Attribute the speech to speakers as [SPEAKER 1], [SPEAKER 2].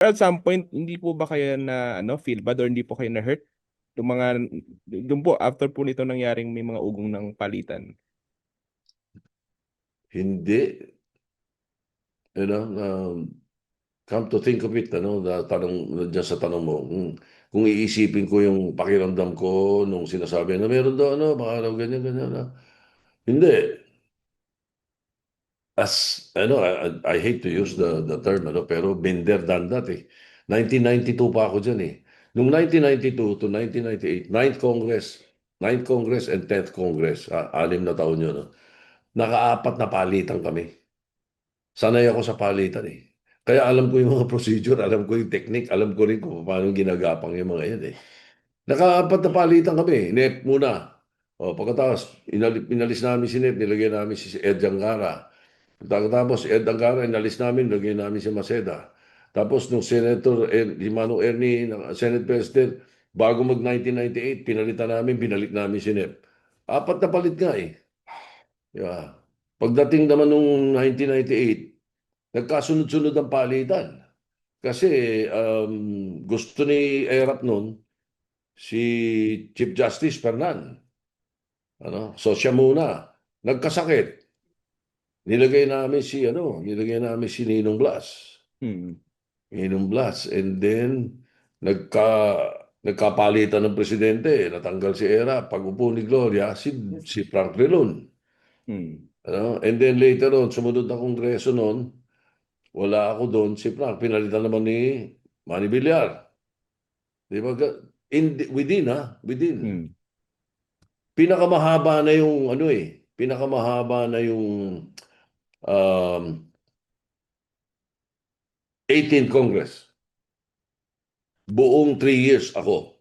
[SPEAKER 1] At some point, hindi po ba kayo na feel bad or hindi po kayo na-hurt? Yung mga, doon po, after po nito nangyaring may mga ugong ng palitan.
[SPEAKER 2] Hindi, you know, come to think of it, na tanong, dyan sa tanong mo, kung iisipin ko yung pakiramdam ko nung sinasabi na meron daw, baka daw ganyan, ganyan, hindi. I hate to use the term, pero been there, done that eh. 1992 pa ako dyan eh. Noong 1992 to 1998, Ninth Congress and 10th Congress, 6 na taon yun, no? Nakaapat na palitan kami. Sanay ako sa palitan eh. Kaya alam ko yung mga procedure, alam ko yung technique, alam ko rin kung paano ginagapang yung mga yan eh. Nakaapat na palitan kami. NEP muna. O, pagkatapos, inalis namin si NEP, nilagay namin si Ed Jangara. Pagkatapos, Ed Angara, inalis namin, lagay namin si Maceda. Tapos, nung si Manong Ernie, Senate President, bago mag-1998, pinalitan namin, binalik namin si NEP. Apat na palit nga eh. Yeah. Pagdating naman nung 1998, nagkasunod-sunod ang palitan. Kasi gusto ni ERAP noon, si Chief Justice Fernan. So siya muna. Nagkasakit. Nilagay namin si Ninong Blas.
[SPEAKER 1] Hmm.
[SPEAKER 2] Ninong Blas. And then, nagkapalitan ng presidente. Natanggal si ERA. Pag-upo ni Gloria, si Frank Relon.
[SPEAKER 1] Hmm.
[SPEAKER 2] And then later on, sumunod na kongreso noon, wala ako doon, si Frank. Pinalitan naman ni Manny Villar. Di ba? Within.
[SPEAKER 1] Hmm.
[SPEAKER 2] Pinakamahaba na yung pinakamahaba na yung um, 18th Congress. Buong 3 years ako.